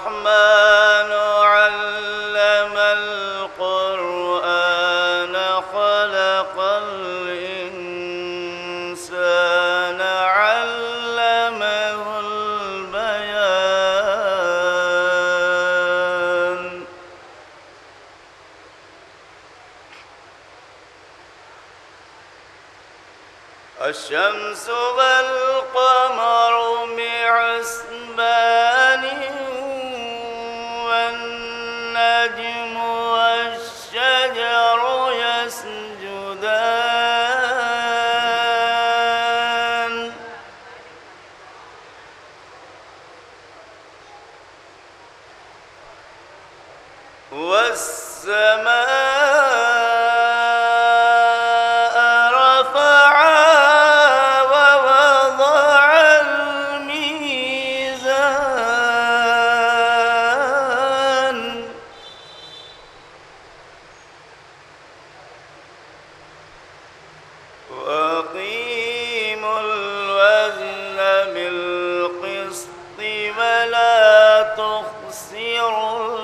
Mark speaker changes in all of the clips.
Speaker 1: الرحمن علم القرآن خلق الإنسان علمه البيان الشمس والقمر بحسبان والنجم والشجر يسجدان والسماء رفعها ووضع الميزان وأقيموا الوزن بالقسط ولا تخسروا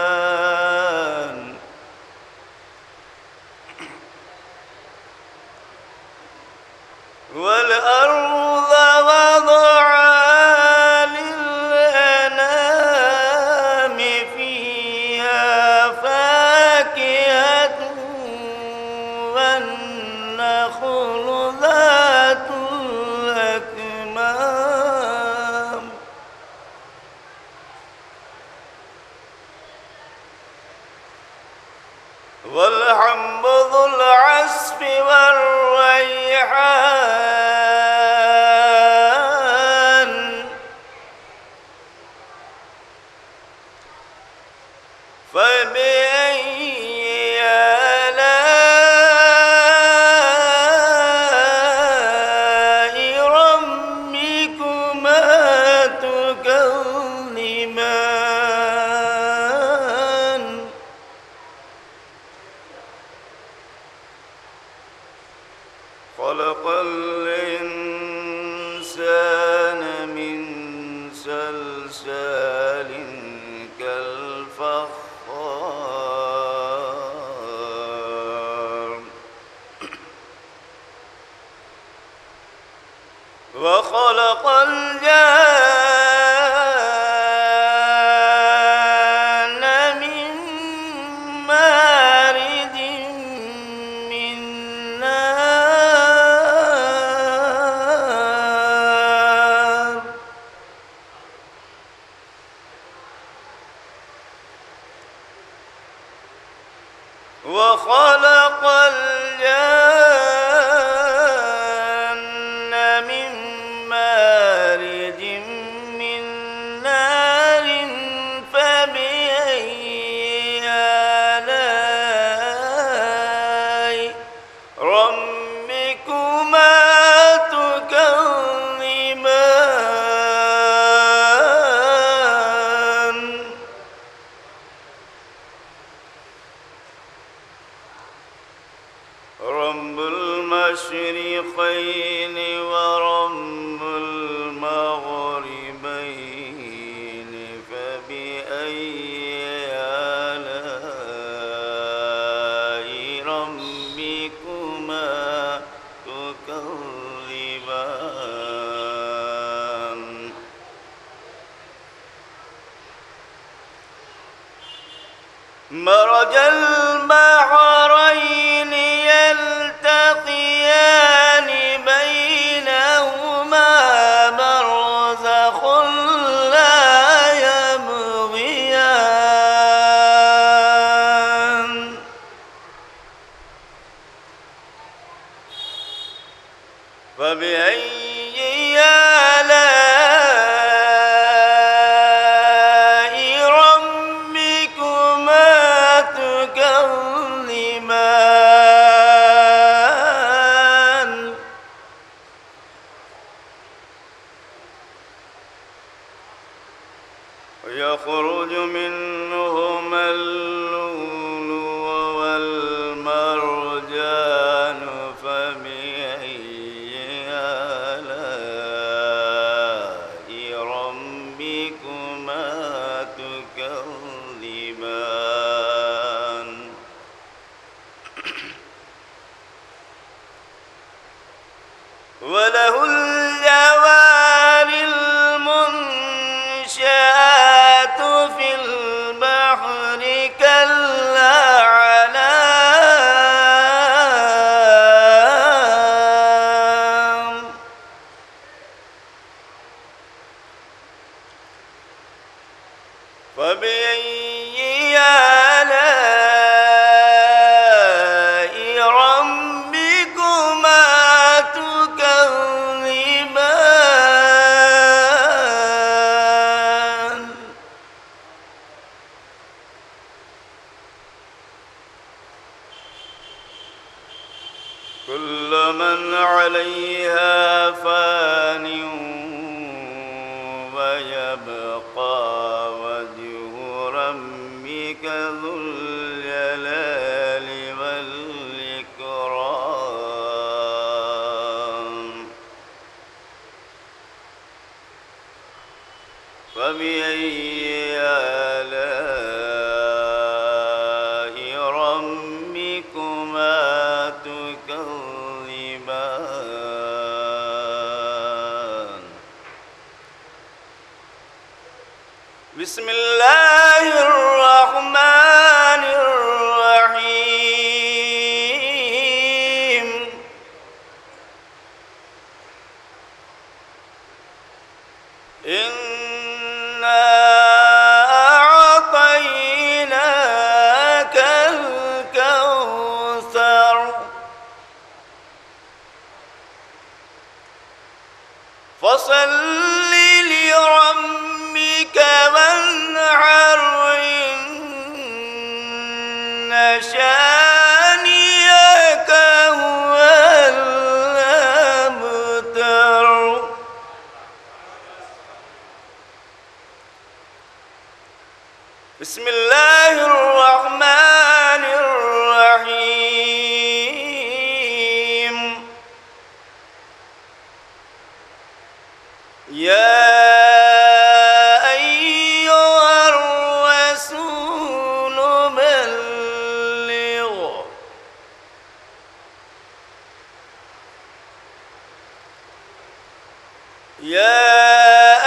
Speaker 1: الميزان والأرض وضعها للأنام فيها فاكهة والنخل ذات الأكمام والحب ذو العصف والريحان فبأي آلاء ربكما تكذبان خلق الإنسان من صلصال كالفخار وخلق الجان من مارد من نار وخلق الجان من مارج من نار فبأي آلاء ربكما تكذبان رب المشرقين ورب المغربين فبأي آلاء ربكما تكذبان مرج البحرين يلتقيان بينهما برزخ لا يبغيان فبأي آلاء ربكما تكذبان ويخرج منهما اللؤلؤ والمرجان فبأي آلاء ربكما ربكما تكذبان وله الجوار المنشآت في البحر كالأعلام فبأي آلاء ربكما تكذبان كل من عليها فان ويبقى وجه ربك ذو الجلال والإكرام فبأي آلاء ربكما تكذبان بسم الله الرحمن الرحيم إنا أعطيناك الكوثر فصل لربك وانحر إن شانئك هو الأبتر بسم الله الرحمن الرحيم يا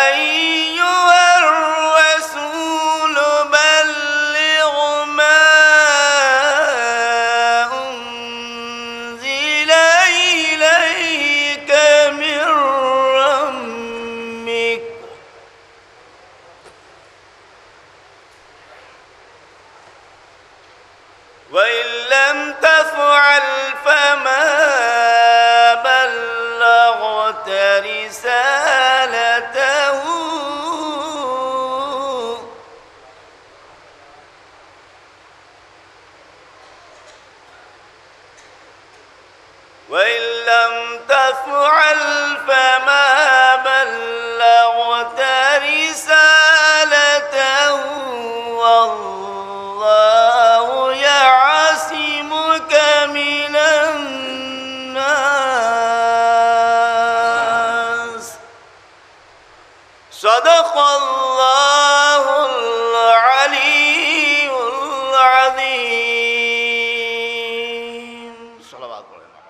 Speaker 1: أيها الرسول بلغ ما أنزل إليك من ربك وإن لم تفعل فما بلغت رسالته وإن لم تفعل فما بلغت رسالته والله يعصمك من الناس صدق الله العلي العظيم صلوات الله